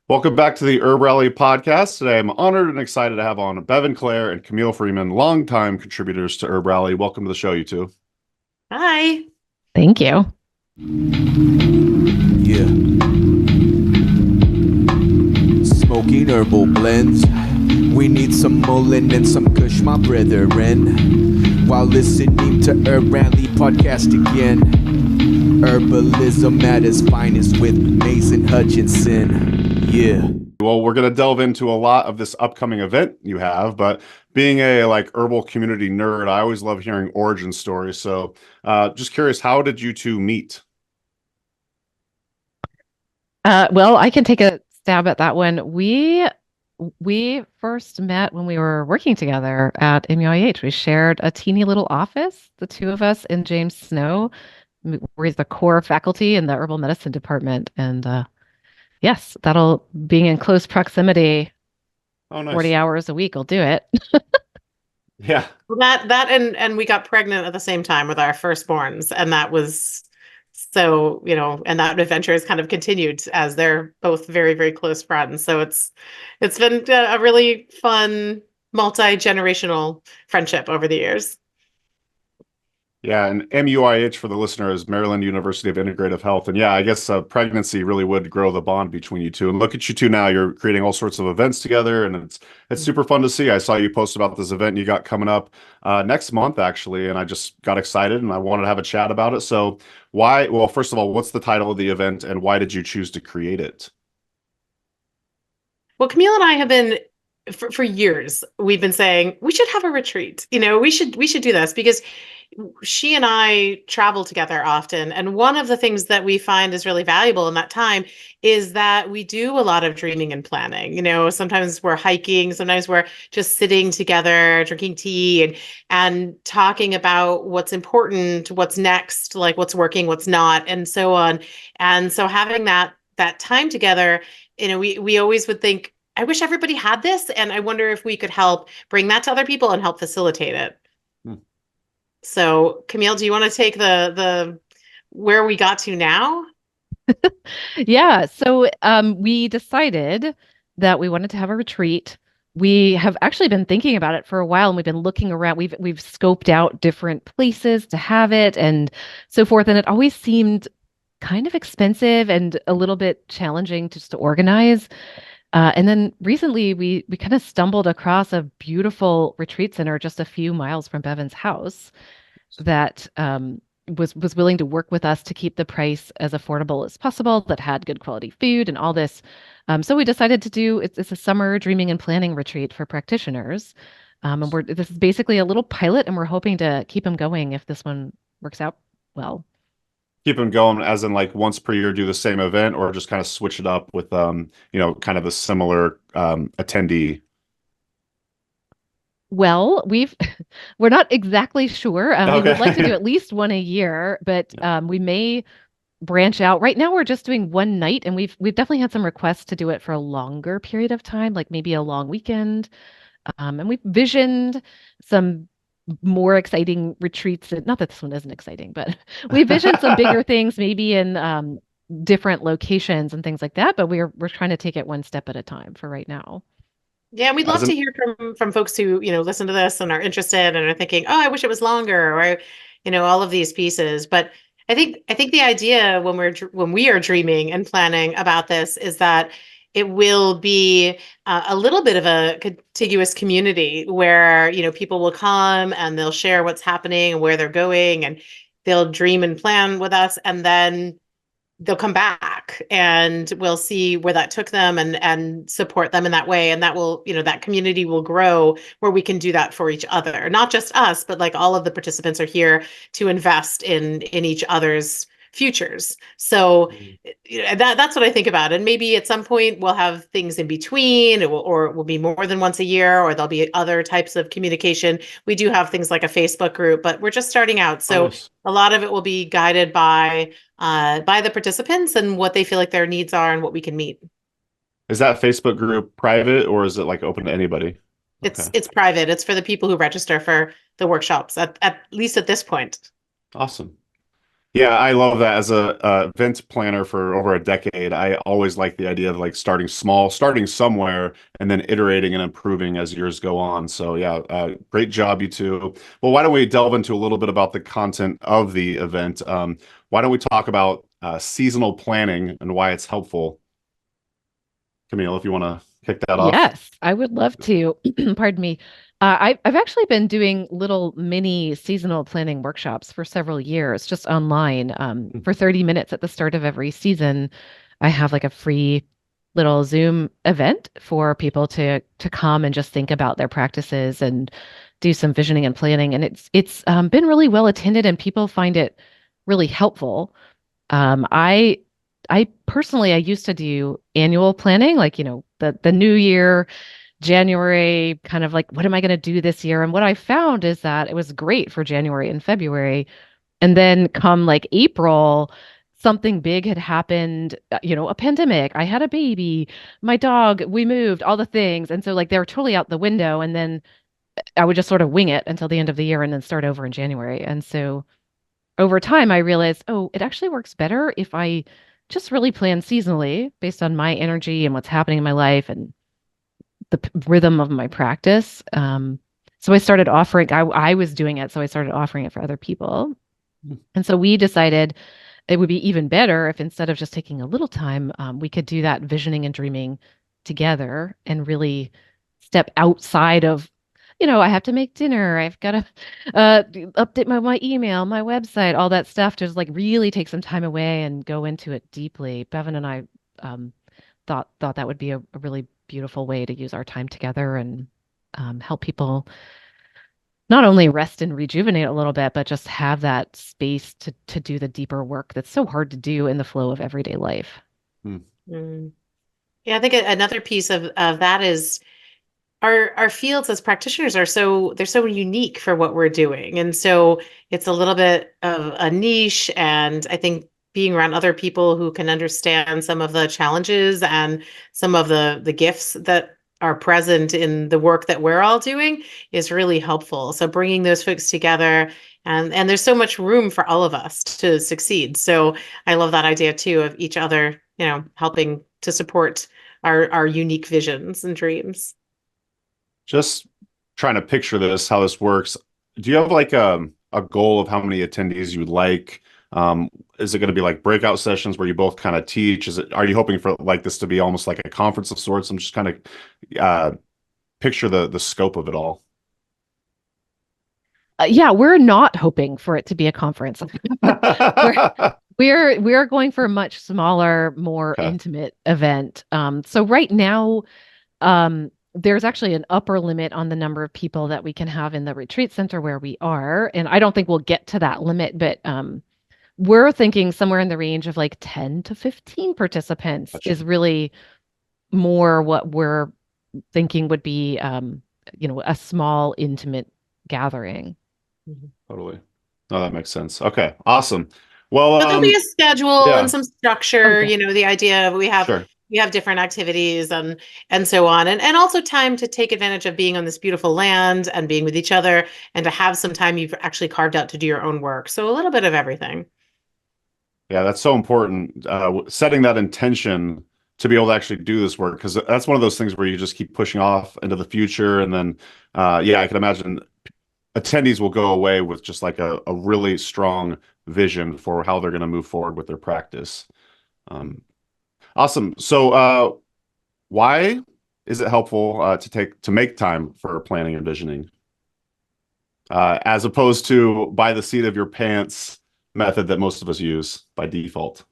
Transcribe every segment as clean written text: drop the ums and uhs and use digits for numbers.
Welcome back to the HerbRally Podcast. Today, I'm honored and excited to have on Bevin, Clare, and Camille Freeman, longtime contributors to HerbRally. Welcome to the show, you two. Hi. Thank you. Yeah. Smoking herbal blends. We need some Mullen and some Kush, my brethren. While listening to HerbRally Podcast again. Herbalism at its finest with Mason Hutchinson. Yeah. Well, we're going to delve into a lot of this upcoming event you have, but being a herbal community nerd, I always love hearing origin stories. So just curious, how did you two meet? Well, I can take a stab at that one. We first met when we were working together at MUIH. We shared a teeny little office, the two of us and James Snow. We're the core faculty in the herbal medicine department. And yes, being in close proximity, Oh, nice. 40 hours a week will do it. Yeah. Well, that and we got pregnant at the same time with our firstborns, and that was so, and that adventure has kind of continued as they're both very, very close friends. So it's been a really fun multi-generational friendship over the years. Yeah, and MUIH for the listener is Maryland University of Integrative Health. And yeah, I guess pregnancy really would grow the bond between you two. And look at you two now, you're creating all sorts of events together, and it's super fun to see. I saw you post about this event you got coming up next month, actually, and I just got excited and I wanted to have a chat about it. So well, first of all, what's the title of the event and why did you choose to create it? Well, Camille and I have been for years, we've been saying we should have a retreat. We should do this because she and I travel together often. And one of the things that we find is really valuable in that time is that we do a lot of dreaming and planning. Sometimes we're hiking, sometimes we're just sitting together, drinking tea and talking about what's important, what's next, like what's working, what's not, and so on. And so having that time together, we always would think, I wish everybody had this. And I wonder if we could help bring that to other people and help facilitate it. So Camille, do you want to take the where we got to now? Yeah. So we decided that we wanted to have a retreat. We have actually been thinking about it for a while, and we've been looking around. We've scoped out different places to have it and so forth. And it always seemed kind of expensive and a little bit challenging just to organize. And then recently we kind of stumbled across a beautiful retreat center just a few miles from Bevin's house that was willing to work with us to keep the price as affordable as possible, that had good quality food and all this. So we decided to do it's a summer dreaming and planning retreat for practitioners. And this is basically a little pilot, and we're hoping to keep them going if this one works out well. Keep them going as in once per year do the same event, or just kind of switch it up with kind of a similar attendee? Well, we're not exactly sure. We would like to do at least one a year, but we may branch out. Right now we're just doing one night, and we've definitely had some requests to do it for a longer period of time, like maybe a long weekend. And we've visioned some more exciting retreats. Not that this one isn't exciting, but we visioned some bigger things, maybe in different locations and things like that. But we're trying to take it one step at a time for right now. Yeah, we'd love to hear from folks who listen to this and are interested and are thinking, oh, I wish it was longer, or all of these pieces. But I think the idea when we are dreaming and planning about this is that it will be a little bit of a contiguous community where, people will come and they'll share what's happening and where they're going, and they'll dream and plan with us. And then they'll come back and we'll see where that took them and support them in that way. And that will, that community will grow where we can do that for each other, not just us, but like all of the participants are here to invest in each other's futures. So that's what I think about. And maybe at some point we'll have things in between, or it will be more than once a year, or there'll be other types of communication. We do have things like a Facebook group, but we're just starting out. So a lot of it will be guided by the participants and what they feel like their needs are and what we can meet. Is that Facebook group private, or is it open to anybody? It's private. It's for the people who register for the workshops at least at this point. Awesome. Yeah, I love that. As a event planner for over a decade, I always like the idea of like starting small, starting somewhere, and then iterating and improving as years go on. So yeah, great job, you two. Well, why don't we delve into a little bit about the content of the event? Why don't we talk about seasonal planning and why it's helpful? Camille, if you want to kick that off. Yes, I would love to. Pardon me. I've actually been doing little mini seasonal planning workshops for several years, just online. For 30 minutes at the start of every season, I have like a free little Zoom event for people to come and just think about their practices and do some visioning and planning. And it's been really well attended, and people find it really helpful. Um, I I personally I used to do annual planning, like, the new year, January, kind of like, what am I going to do this year? And what I found is that it was great for January and February. And then come like April, something big had happened, a pandemic. I had a baby, my dog, we moved, all the things. And so like they were totally out the window. And then I would just sort of wing it until the end of the year and then start over in January. And so over time, I realized, oh, it actually works better if I just really plan seasonally based on my energy and what's happening in my life and the rhythm of my practice. So I started offering, I was doing it, so I started offering it for other people. And so we decided it would be even better if instead of just taking a little time, we could do that visioning and dreaming together and really step outside of, I have to make dinner. I've got to update my email, my website, all that stuff. Just like really take some time away and go into it deeply. Bevin and I thought that would be a really beautiful way to use our time together and help people not only rest and rejuvenate a little bit, but just have that space to do the deeper work that's so hard to do in the flow of everyday life. Mm. Yeah, I think another piece of that is our fields as practitioners they're so unique for what we're doing. And so it's a little bit of a niche. And I think being around other people who can understand some of the challenges and some of the gifts that are present in the work that we're all doing is really helpful. So bringing those folks together, and there's so much room for all of us to succeed. So I love that idea too, of each other, helping to support our unique visions and dreams. Just trying to picture this, how this works. Do you have like a goal of how many attendees you would like? Is it going to be like breakout sessions where you both kind of teach? Are you hoping for like this to be almost like a conference of sorts? I'm just kind of picture the scope of it all. Yeah, we're not hoping for it to be a conference. we're going for a much smaller, more intimate event. So right now, there's actually an upper limit on the number of people that we can have in the retreat center where we are. And I don't think we'll get to that limit, but we're thinking somewhere in the range of like 10 to 15 participants is really more what we're thinking would be, a small, intimate gathering. Totally. Oh, that makes sense. Okay, awesome. Well, there'll be a schedule and some structure, Okay. the idea of we have different activities and so on. And also time to take advantage of being on this beautiful land and being with each other and to have some time you've actually carved out to do your own work. So a little bit of everything. Yeah, that's so important. Setting that intention to be able to actually do this work, because that's one of those things where you just keep pushing off into the future. And then, I can imagine attendees will go away with just like a really strong vision for how they're going to move forward with their practice. Awesome. So why is it helpful to make time for planning and visioning as opposed to by the seat of your pants method that most of us use by default?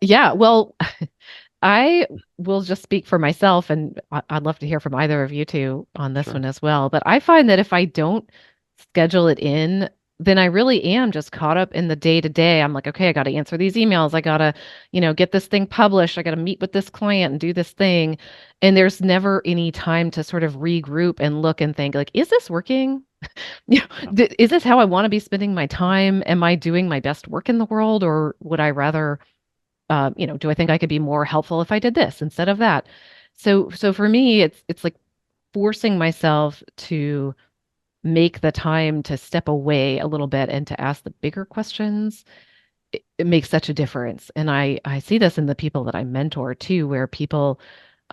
Yeah, well, I will just speak for myself, and I'd love to hear from either of you two on this one as well. But I find that if I don't schedule it in, then I really am just caught up in the day to day. I'm like, okay, I got to answer these emails. I got to, get this thing published. I got to meet with this client and do this thing. And there's never any time to sort of regroup and look and think like, is this working? Is this how I want to be spending my time? Am I doing my best work in the world? Or would I rather do I think I could be more helpful if I did this instead of that? So for me, it's like forcing myself to make the time to step away a little bit and to ask the bigger questions, it makes such a difference. And I see this in the people that I mentor too, where people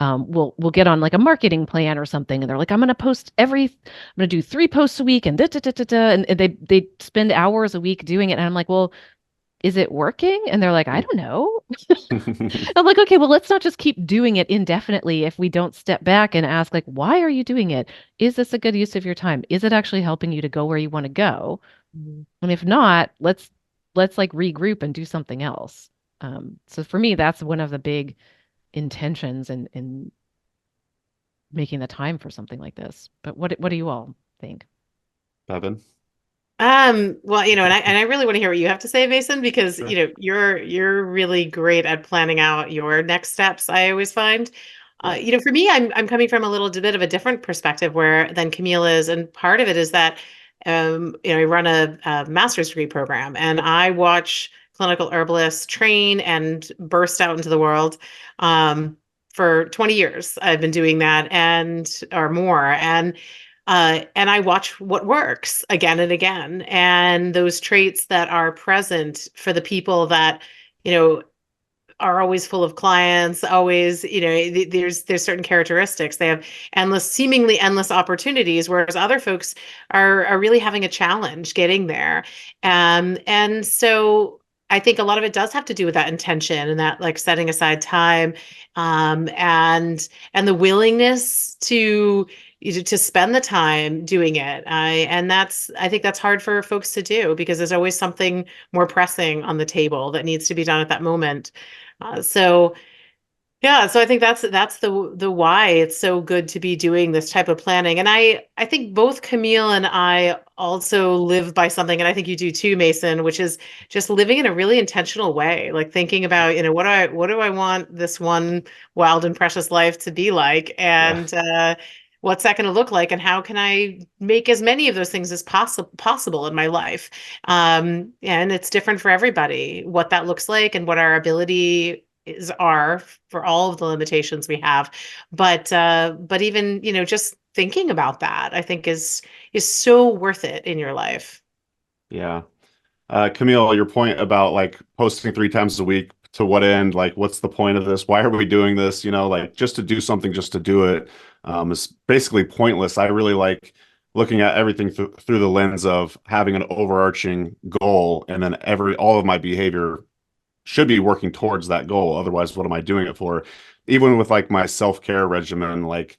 will get on like a marketing plan or something, and they're like, I'm going to do 3 posts a week, and da, da, da, da, da, and they spend hours a week doing it, and I'm like, well, is it working? And they're like, I don't know. I'm like, okay, well, let's not just keep doing it indefinitely if we don't step back and ask, like, why are you doing it? Is this a good use of your time? Is it actually helping you to go where you want to go? And if not, let's like regroup and do something else. So for me, that's one of the big intentions in making the time for something like this. But what do you all think? Bevin? Well, and I really want to hear what you have to say, Mason, because, Sure. you're really great at planning out your next steps, I always find. For me, I'm coming from a little bit of a different perspective than Camille is, and part of it is that, I run a master's degree program, and I watch clinical herbalists train and burst out into the world. For 20 years, I've been doing that or more, and I watch what works again and again, and those traits that are present for the people that, you know, are always full of clients, always, there's certain characteristics. They have seemingly endless opportunities, whereas other folks are really having a challenge getting there. And so I think a lot of it does have to do with that intention and that, like, setting aside time, and the willingness to spend the time doing it. I think that's hard for folks to do, because there's always something more pressing on the table that needs to be done at that moment. So yeah, so I think that's the why it's so good to be doing this type of planning. And I think both Camille and I also live by something, and I think you do too, Mason, which is just living in a really intentional way, like thinking about, what do I want this one wild and precious life to be like, Yeah. and what's that going to look like, and how can I make as many of those things as possible in my life. And it's different for everybody, what that looks like and what our ability are for all of the limitations we have. But even, just thinking about that, I think is so worth it in your life. Yeah. Camille, your point about like posting 3 times a week, to what end? Like, what's the point of this? Why are we doing this? Like, just to do something, just to do it, is basically pointless. I really like looking at everything through the lens of having an overarching goal, and then all of my behavior should be working towards that goal. Otherwise, what am I doing it for? Even with like my self-care regimen, like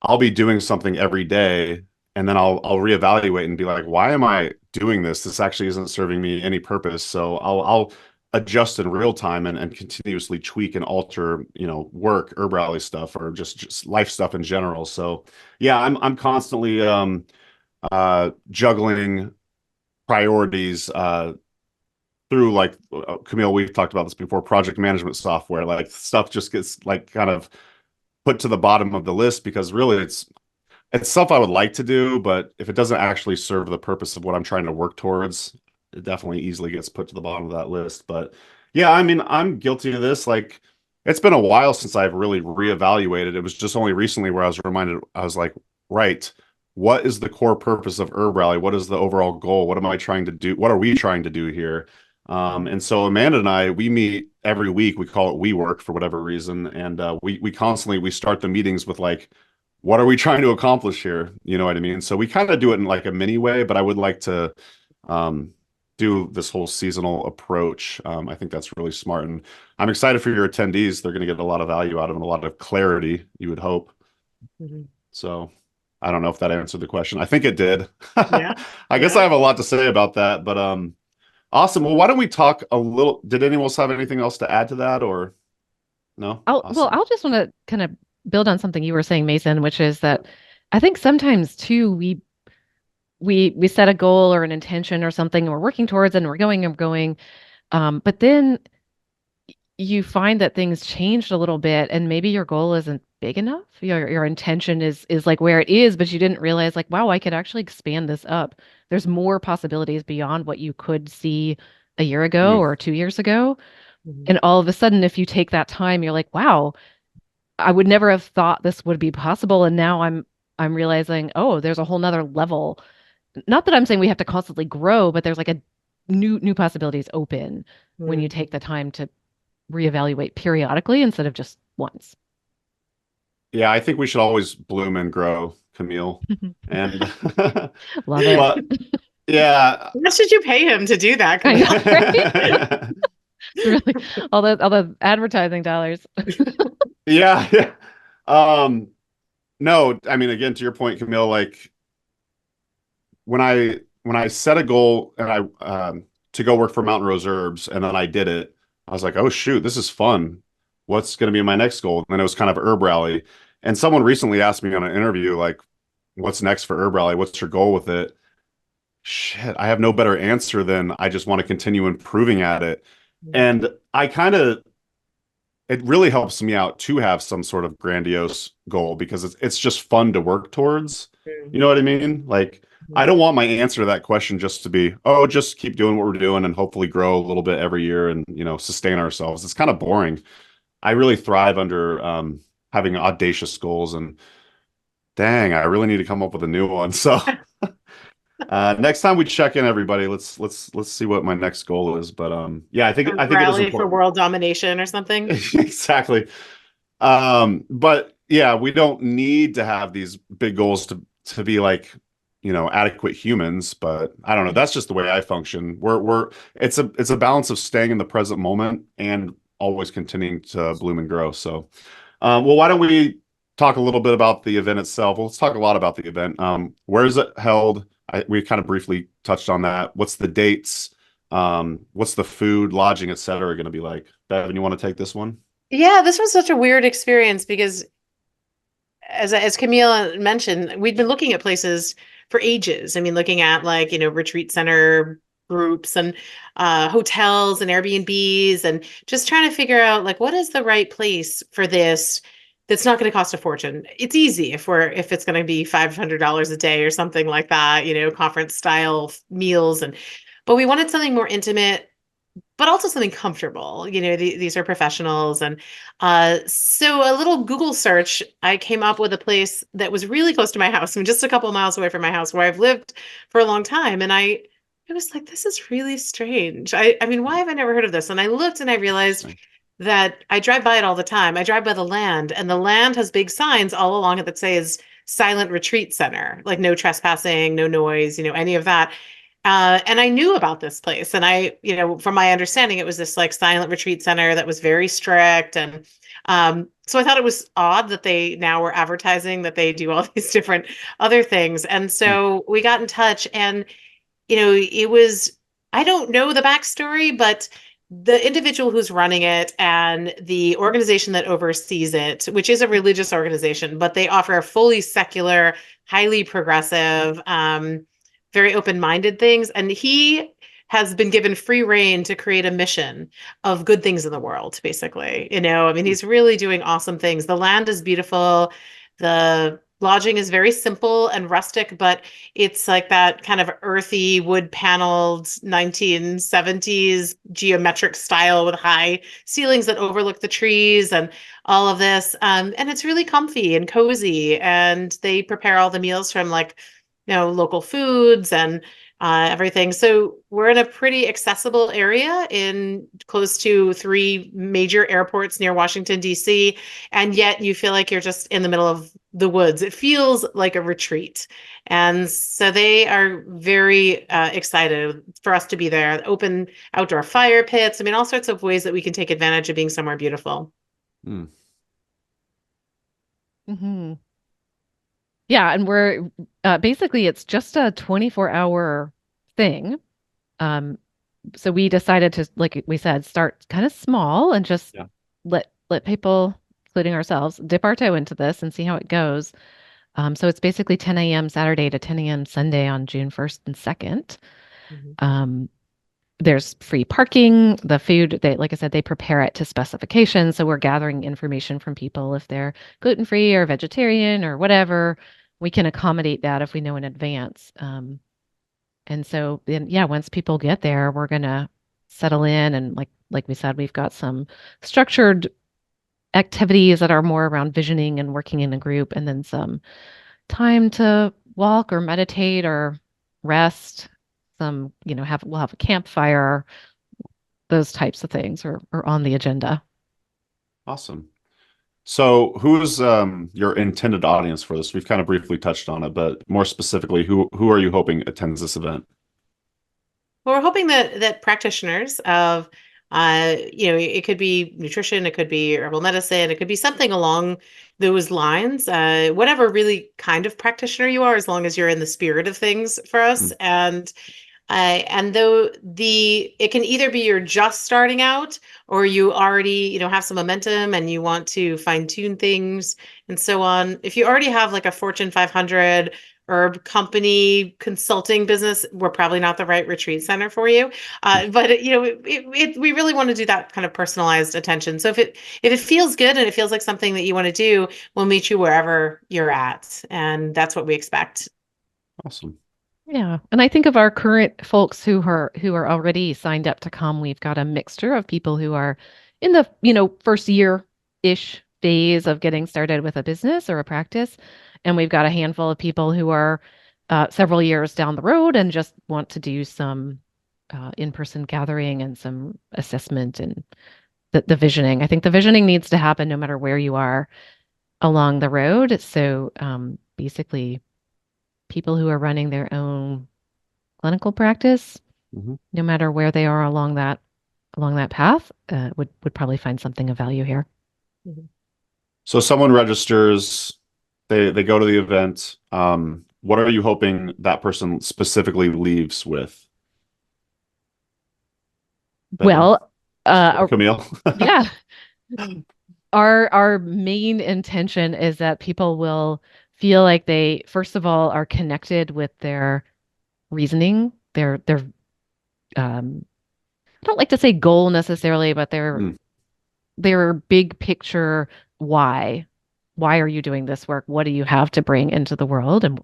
I'll be doing something every day, and then I'll reevaluate and be like, why am I doing this? This actually isn't serving me any purpose. So I'll adjust in real time, and continuously tweak and alter, work, HerbRally stuff, or just life stuff in general. So yeah, I'm constantly juggling priorities through, like, Camille, we've talked about this before, project management software. Like, stuff just gets like kind of put to the bottom of the list, because really it's stuff I would like to do, but if it doesn't actually serve the purpose of what I'm trying to work towards, it definitely easily gets put to the bottom of that list. But yeah, I mean, I'm guilty of this. Like, it's been a while since I've really reevaluated. It was just only recently where I was reminded, I was like, right, what is the core purpose of HerbRally? What is the overall goal? What am I trying to do? What are we trying to do here? And so Amanda and I, we meet every week. We call it We Work for whatever reason. And we constantly, we start the meetings with like, what are we trying to accomplish here? You know what I mean? So we kind of do it in like a mini way, but I would like to do this whole seasonal approach. I think that's really smart. And I'm excited for your attendees. They're going to get a lot of value out of it, and a lot of clarity, you would hope. Mm-hmm. So I don't know if that answered the question. I think it did. Yeah. I guess I have a lot to say about that, but awesome. Well, why don't we talk a little? Did anyone else have anything else to add to that, or no? Awesome. I'll just want to kind of build on something you were saying, Mason, which is that I think sometimes too we set a goal or an intention or something, and we're working towards it, and we're going, but then you find that things changed a little bit, and maybe your goal isn't big enough. Your intention is like where it is, but you didn't realize, like, wow, I could actually expand this up. There's more possibilities beyond what you could see a year ago or 2 years ago. Mm-hmm. And all of a sudden, if you take that time, you're like, wow, I would never have thought this would be possible. And now I'm I'm realizing, oh, there's a whole nother level. Not that I'm saying we have to constantly grow, but there's like a new possibilities open when you take the time to reevaluate periodically instead of just once. Yeah, I think we should always bloom and grow, Camille. And Love it. but yeah. How much did you pay him to do that? I know, right? It's really all the advertising dollars. Yeah, yeah. No, I mean, again, to your point, Camille, like when I set a goal and I to go work for Mountain Rose Herbs, and then I did it, I was like, oh shoot, this is fun. What's going to be my next goal? And then it was kind of HerbRally. And someone recently asked me on an interview, like, what's next for HerbRally? What's your goal with it? Shit, I have no better answer than I just want to continue improving at it. And I kind of, it really helps me out to have some sort of grandiose goal because it's just fun to work towards. You know what I mean? Like, I don't want my answer to that question just to be, oh, just keep doing what we're doing and hopefully grow a little bit every year and, you know, sustain ourselves. It's kind of boring. I really thrive under having audacious goals, and dang, I really need to come up with a new one. So next time we check in, everybody, let's see what my next goal is. But yeah, I think it is important for world domination or something. Exactly. But yeah, we don't need to have these big goals to be like, you know, adequate humans. But I don't know. That's just the way I function. It's a balance of staying in the present moment and always continuing to bloom and grow. So, well, why don't we talk a little bit about the event itself? Well, let's talk a lot about the event. Where is it held? We kind of briefly touched on that. What's the dates? What's the food, lodging, et cetera, going to be like? Bevin, you want to take this one? Yeah, this was such a weird experience because as Camille mentioned, we'd been looking at places for ages. I mean, looking at like, you know, retreat center groups and hotels and Airbnbs and just trying to figure out like what is the right place for this that's not going to cost a fortune. It's easy if it's going to be $500 a day or something like that, you know, conference style meals but we wanted something more intimate, but also something comfortable. You know, these are professionals. And so a little Google search, I came up with a place that was really close to my house. I'm just a couple of miles away from my house where I've lived for a long time. And I was like, this is really strange. I mean, why have I never heard of this? And I looked and I realized that I drive by it all the time. I drive by the land, and the land has big signs all along it that says silent retreat center, like no trespassing, no noise, you know, any of that. And I knew about this place. And I, you know, from my understanding, it was this like silent retreat center that was very strict. And so I thought it was odd that they now were advertising that they do all these different other things. And so we got in touch, and, you know, it was, I don't know the backstory, but the individual who's running it and the organization that oversees it, which is a religious organization, but they offer a fully secular, highly progressive, very open-minded things. And he has been given free rein to create a mission of good things in the world, basically. You know, I mean, he's really doing awesome things. The land is beautiful. The lodging is very simple and rustic, but it's like that kind of earthy, wood paneled 1970s geometric style with high ceilings that overlook the trees and all of this. And it's really comfy and cozy. And they prepare all the meals from like, you know, local foods and everything. So we're in a pretty accessible area in close to 3 major airports near Washington, D.C. And yet you feel like you're just in the middle of the woods. It feels like a retreat. And so they are very excited for us to be there. Open outdoor fire pits. I mean, all sorts of ways that we can take advantage of being somewhere beautiful. Mm-hmm. Yeah, and we're basically it's just a 24-hour thing. So we decided to, like we said, start kind of small and just let people, including ourselves, dip our toe into this and see how it goes. So it's basically 10 a.m. Saturday to 10 a.m. Sunday on June 1st and 2nd. Mm-hmm. There's free parking. The food, like I said, they prepare it to specifications. So we're gathering information from people if they're gluten-free or vegetarian or whatever. We can accommodate that if we know in advance. And so then, once people get there, we're going to settle in. And like we said, we've got some structured activities that are more around visioning and working in a group, and then some time to walk or meditate or rest. Some, we'll have a campfire. Those types of things are on the agenda. Awesome. So who's your intended audience for this? We've kind of briefly touched on it, but more specifically, who are you hoping attends this event? Well, we're hoping that practitioners of, it could be nutrition, it could be herbal medicine, it could be something along those lines, whatever really kind of practitioner you are, as long as you're in the spirit of things for us. And though it can either be you're just starting out, or you already, have some momentum and you want to fine tune things and so on. If you already have like a Fortune 500 herb company consulting business, we're probably not the right retreat center for you. But we really want to do that kind of personalized attention. So if it feels good and it feels like something that you want to do, we'll meet you wherever you're at, and that's what we expect. Awesome. Yeah. And I think of our current folks who are already signed up to come. We've got a mixture of people who are in the, first year-ish phase of getting started with a business or a practice. And we've got a handful of people who are several years down the road and just want to do some in-person gathering and some assessment and the visioning. I think the visioning needs to happen no matter where you are along the road. So basically, people who are running their own clinical practice, no matter where they are along that path, would probably find something of value here. So someone registers, they go to the event. What are you hoping that person specifically leaves with? Well, Camille. Yeah. Our main intention is that people will feel like they, first of all, are connected with their reasoning, their I don't like to say goal necessarily, but their big picture why. Why are you doing this work? What do you have to bring into the world? And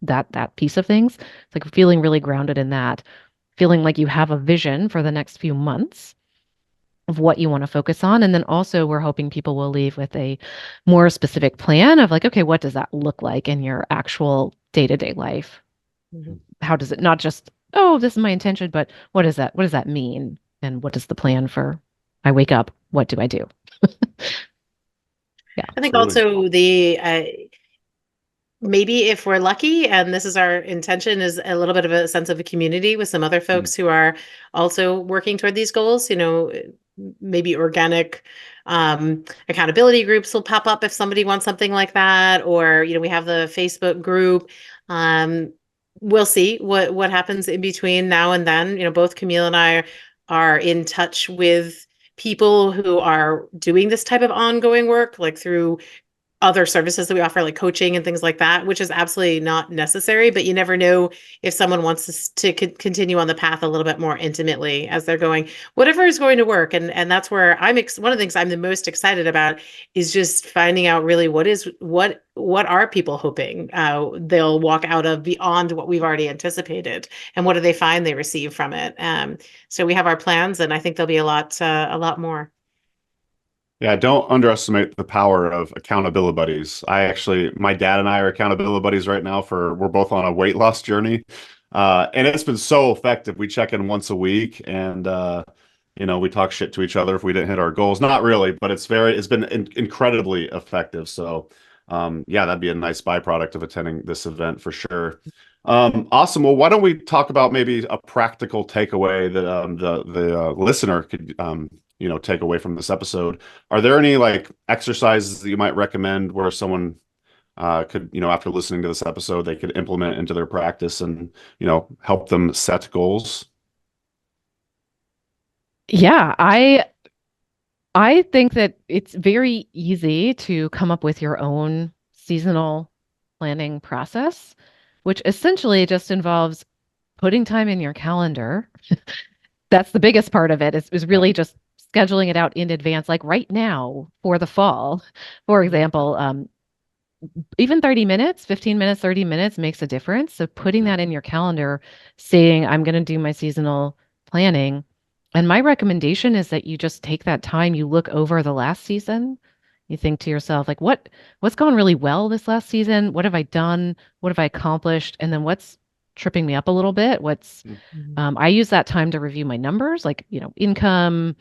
that piece of things. It's like feeling really grounded in that, feeling like you have a vision for the next few months of what you want to focus on. And then also we're hoping people will leave with a more specific plan of like, okay, what does that look like in your actual day-to-day life? How does it not just, oh, this is my intention, but what does that mean? And what is the plan for, I wake up, what do I do? Yeah. I think also maybe if we're lucky, and this is our intention, is a little bit of a sense of a community with some other folks who are also working toward these goals. Maybe organic accountability groups will pop up if somebody wants something like that, or we have the Facebook group. We'll see what happens in between now and then. Both Camille and I are in touch with people who are doing this type of ongoing work, like through other services that we offer, like coaching and things like that, which is absolutely not necessary, but you never know if someone wants to continue on the path a little bit more intimately as they're going, whatever is going to work. And that's where one of the things I'm the most excited about is just finding out really what are people hoping they'll walk out of beyond what we've already anticipated, and what do they find they receive from it. So we have our plans, and I think there'll be a lot more. Yeah, don't underestimate the power of accountability buddies. My dad and I are accountability buddies right now we're both on a weight loss journey. And it's been so effective. We check in once a week, and we talk shit to each other if we didn't hit our goals. Not really, but it's been incredibly effective. So that'd be a nice byproduct of attending this event for sure. Awesome. Well, why don't we talk about maybe a practical takeaway that the listener could take away from this episode? Are there any like exercises that you might recommend where someone could, after listening to this episode, they could implement into their practice and, help them set goals? Yeah, I think that it's very easy to come up with your own seasonal planning process, which essentially just involves putting time in your calendar. That's the biggest part of it, is really just scheduling it out in advance, like right now for the fall, for example. Even 30 minutes, 15 minutes, 30 minutes makes a difference. So putting that in your calendar, saying, I'm going to do my seasonal planning. And my recommendation is that you just take that time, you look over the last season, You think to yourself, like, what's gone really well this last season? What have I done? What have I accomplished? And then what's tripping me up a little bit? I use that time to review my numbers, like, income,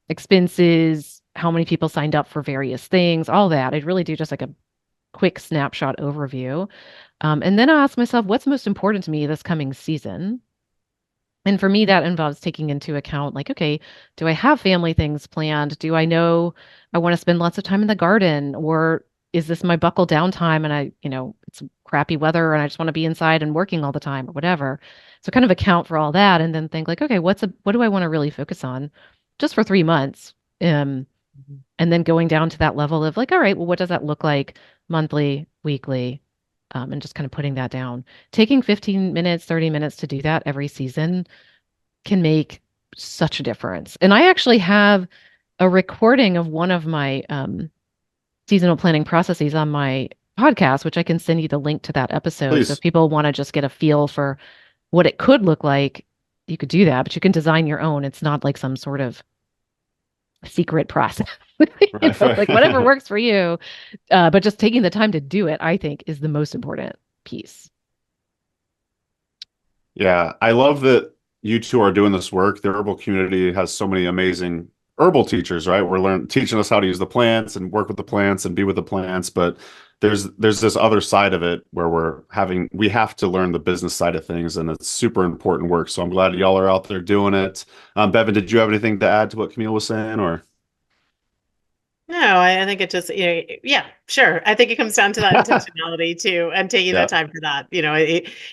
expenses, how many people signed up for various things, all that. I'd really do just like a quick snapshot overview. And then I ask myself, what's most important to me this coming season? And for me, that involves taking into account, like, okay, do I have family things planned? Do I know I want to spend lots of time in the garden? Or is this my buckle down time and it's crappy weather and I just want to be inside and working all the time or whatever? So kind of account for all that and then think like, okay, what do I want to really focus on just for 3 months? And then going down to that level of like, all right, well, what does that look like monthly, weekly? And just kind of putting that down. Taking 15 minutes, 30 minutes to do that every season can make such a difference. And I actually have a recording of one of my seasonal planning processes on my podcast, which I can send you the link to that episode. Please. So if people want to just get a feel for what it could look like, you could do that, but you can design your own. It's not like some sort of secret process. Like whatever works for you. But just taking the time to do it, I think, is the most important piece. Yeah, I love that you two are doing this work. The herbal community has so many amazing herbal teachers, right? We're teaching us how to use the plants and work with the plants and be with the plants. But there's this other side of it where we have to learn the business side of things, and it's super important work. So I'm glad y'all are out there doing it. Bevin, did you have anything to add to what Camille was saying, or? No, I think it just, yeah, sure. I think it comes down to that intentionality too, and taking that time for that.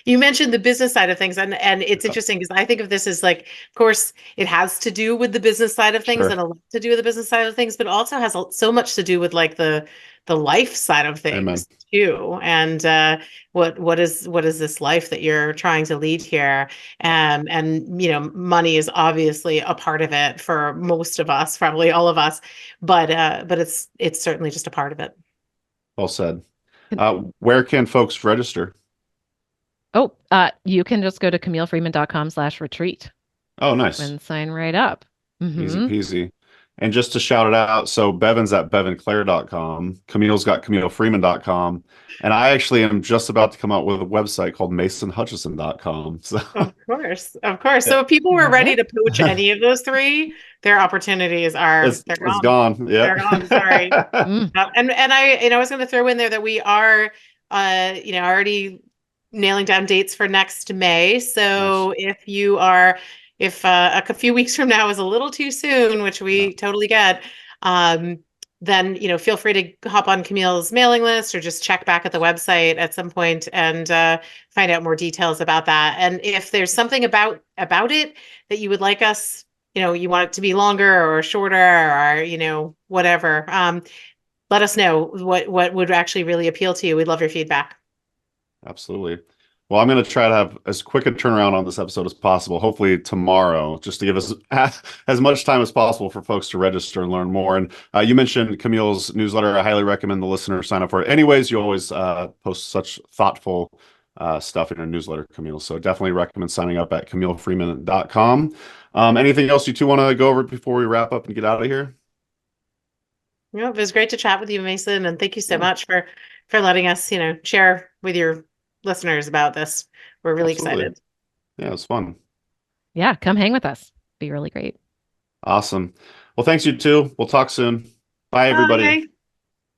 You mentioned the business side of things, and it's interesting because I think of this as like, of course, it has to do with the business side of things and a lot to do with the business side of things, but also has so much to do with like the life side of things too. And what is this life that you're trying to lead here? And money is obviously a part of it for most of us, probably all of us, but it's certainly just a part of it. Well said. Where can folks register? You can just go to CamilleFreeman.com/retreat. Oh, nice. And sign right up. Easy peasy. And just to shout it out, so Bevin's at bevinclaire.com, Camille's got CamilleFreeman.com, and I actually am just about to come out with a website called MasonHutchison.com. So Of course. So if people were ready to poach any of those three, their opportunities are it's gone. Yeah, they're gone. Sorry. And I was going to throw in there that we are already nailing down dates for next May. So nice. If a few weeks from now is a little too soon, which we totally get, then feel free to hop on Camille's mailing list or just check back at the website at some point and find out more details about that. And if there's something about it that you would like us, you want it to be longer or shorter or whatever, let us know what would actually really appeal to you. We'd love your feedback. Absolutely. Well, I'm going to try to have as quick a turnaround on this episode as possible, hopefully tomorrow, just to give us as much time as possible for folks to register and learn more. And you mentioned Camille's newsletter. I highly recommend the listener sign up for it. Anyways, you always post such thoughtful stuff in your newsletter, Camille. So definitely recommend signing up at CamilleFreeman.com. Anything else you two want to go over before we wrap up and get out of here? Yeah, it was great to chat with you, Mason. And thank you so much for letting us, share with your listeners about this. We're really excited. Yeah, it was fun. Yeah, come hang with us. Be really great. Awesome. Well, thanks you two. We'll talk soon. Bye, everybody. Bye.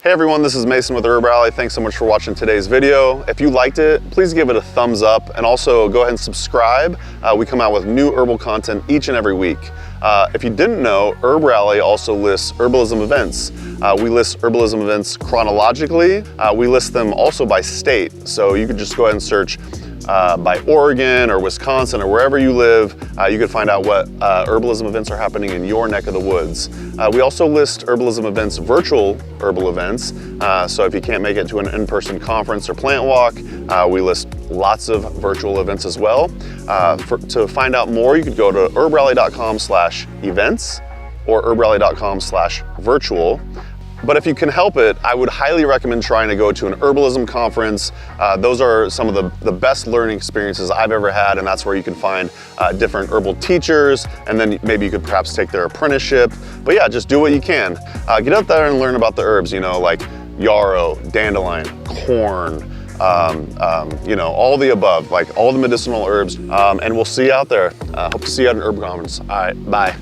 Hey everyone, this is Mason with HerbRally. Thanks so much for watching today's video. If you liked it, please give it a thumbs up and also go ahead and subscribe. We come out with new herbal content each and every week. If you didn't know, HerbRally also lists herbalism events. We list herbalism events chronologically. We list them also by state. So you could just go ahead and search by Oregon or Wisconsin or wherever you live. You can find out what herbalism events are happening in your neck of the woods. We also list herbalism events, virtual herbal events. So if you can't make it to an in-person conference or plant walk, we list lots of virtual events as well. To find out more, you could go to herbrally.com/events or herbrally.com/virtual. But if you can help it, I would highly recommend trying to go to an herbalism conference. Those are some of the best learning experiences I've ever had, and that's where you can find different herbal teachers, and then maybe you could perhaps take their apprenticeship. But yeah, just do what you can. Get out there and learn about the herbs, you know, like yarrow, dandelion, corn, you know, all the above, like all the medicinal herbs. And we'll see you out there. Hope to see you at an herb conference. All right, bye.